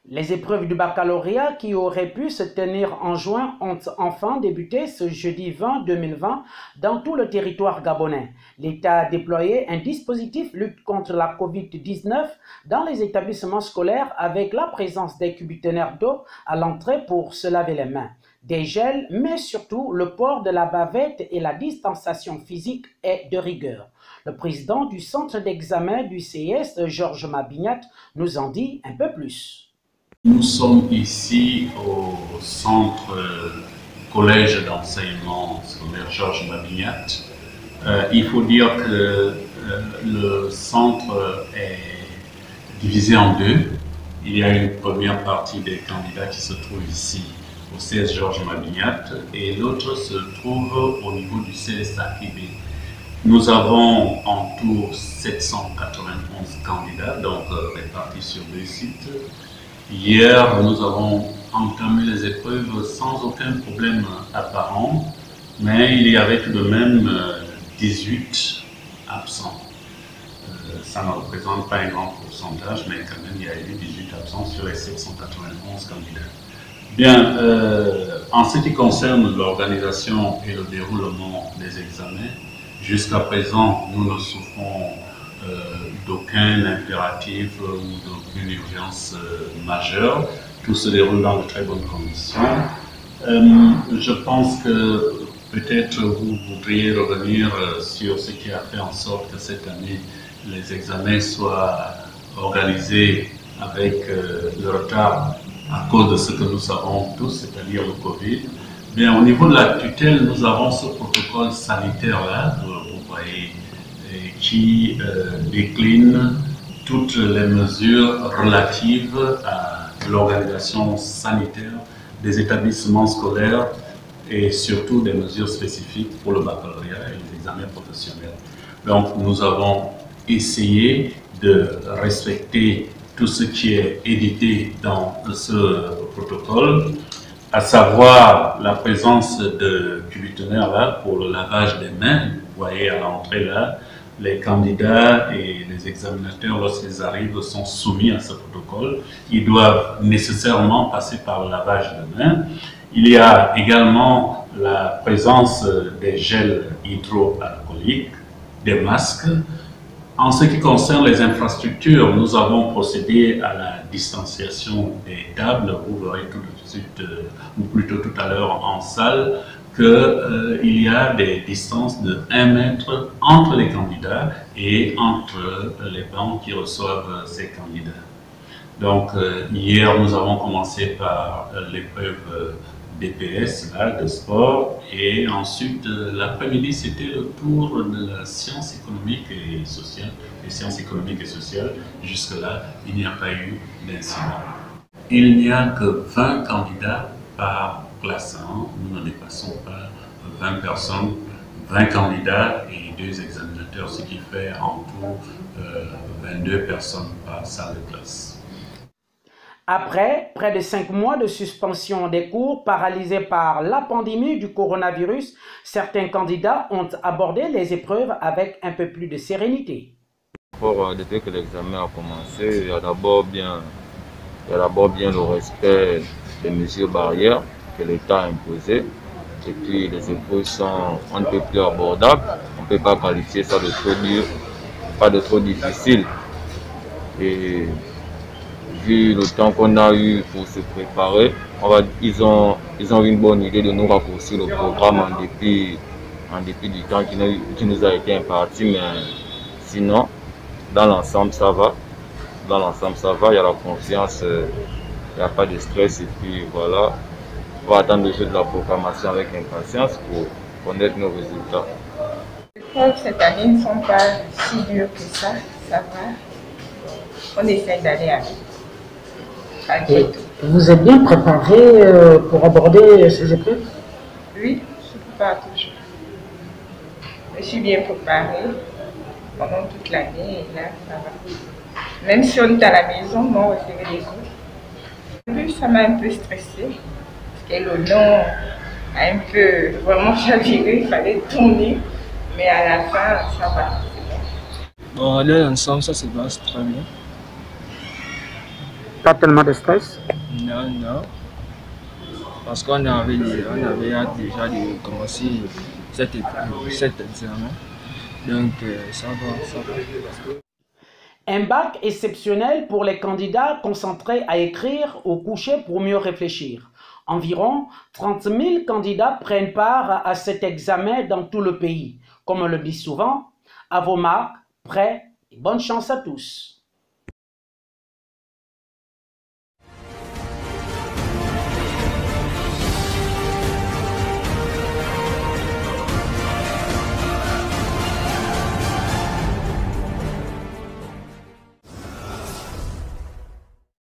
Les épreuves du baccalauréat qui auraient pu se tenir en juin ont enfin débuté ce jeudi 20 2020 dans tout le territoire gabonais. L'État a déployé un dispositif lutte contre la COVID-19 dans les établissements scolaires avec la présence des cubitonnaires d'eau à l'entrée pour se laver les mains. Des gels, mais surtout le port de la bavette et la distanciation physique est de rigueur. Le président du centre d'examen du CIS, Georges Mabignat, nous en dit un peu plus. Nous sommes ici au centre collège d'enseignement scolaire Georges Mabignat. Il faut dire que le centre est divisé en deux. Il y a une première partie des candidats qui se trouvent ici au CS Georges Mabignat et l'autre se trouve au niveau du CS AKB. Nous avons en tout 791 candidats, donc répartis sur deux sites. Hier, nous avons entamé les épreuves sans aucun problème apparent, mais il y avait tout de même 18 absents. Ça ne représente pas un grand pourcentage, mais quand même, il y a eu 18 absents sur les 791 candidats. Bien, en ce qui concerne l'organisation et le déroulement des examens, jusqu'à présent, nous ne souffrons d'aucun impératif ou d'aucune urgence majeure. Tout se déroule dans de très bonnes conditions. Je pense que peut-être vous voudriez revenir sur ce qui a fait en sorte que cette année, les examens soient organisés avec le retard à cause de ce que nous savons tous, c'est-à-dire le Covid. Bien, au niveau de la tutelle, nous avons ce protocole sanitaire-là, vous voyez, qui décline toutes les mesures relatives à l'organisation sanitaire des établissements scolaires et surtout des mesures spécifiques pour le baccalauréat et les examens professionnels. Donc nous avons essayé de respecter tout ce qui est édité dans ce protocole, à savoir la présence de cubitonnaires là pour le lavage des mains. Vous voyez à l'entrée là, les candidats et les examinateurs, lorsqu'ils arrivent, sont soumis à ce protocole. Ils doivent nécessairement passer par le lavage de mains. Il y a également la présence des gels hydroalcooliques, des masques. En ce qui concerne les infrastructures, nous avons procédé à la distanciation des tables. Vous verrez tout de suite, ou plutôt tout à l'heure en salle, qu'il y a des distances de 1 mètre entre les candidats et entre les bancs qui reçoivent ces candidats. Donc hier, nous avons commencé par l'épreuve DPS, là, de sport, et ensuite l'après-midi, c'était le tour de la science économique et sociale, les sciences économiques et sociales. Jusque-là, il n'y a pas eu d'incident. Il n'y a que 20 candidats par classe 1, nous ne dépassons pas 20 personnes, 20 candidats et 2 examinateurs, ce qui fait en tout 22 personnes par salle de classe. Après près de 5 mois de suspension des cours paralysés par la pandémie du coronavirus, certains candidats ont abordé les épreuves avec un peu plus de sérénité. Depuis que l'examen a commencé, il y a d'abord bien le respect des mesures barrières que l'État a imposées. Et puis les épreuves sont un peu plus abordables. On ne peut pas qualifier ça de trop dur, pas de trop difficile. Et vu le temps qu'on a eu pour se préparer, ils ont eu une bonne idée de nous raccourcir le programme en dépit du temps qui nous a été imparti. Mais sinon, dans l'ensemble, ça va. Dans l'ensemble, ça va. Il y a la confiance, il n'y a pas de stress. Et puis voilà, on va attendre le jeu de la programmation avec impatience pour connaître nos résultats. Les épreuves cette année ne sont pas si dures que ça va. On essaie d'aller avec. Vous êtes bien préparé pour aborder ces épreuves? Oui, je prépare toujours. Je suis bien préparée pendant toute l'année et là, ça va. Même si on est à la maison, on recevait des cours. Au début, ça m'a un peu stressée parce que le long a un peu vraiment chaviré, il fallait tourner, mais à la fin, ça va. Bon, aller ensemble, ça se passe très bien. Pas tellement de stress? Non, non. Parce qu'on avait hâte déjà de commencer cet examen. Donc, ça va, ça va. Un bac exceptionnel pour les candidats concentrés à écrire au coucher pour mieux réfléchir. Environ 30 000 candidats prennent part à cet examen dans tout le pays. Comme on le dit souvent, à vos marques, prêts et bonne chance à tous.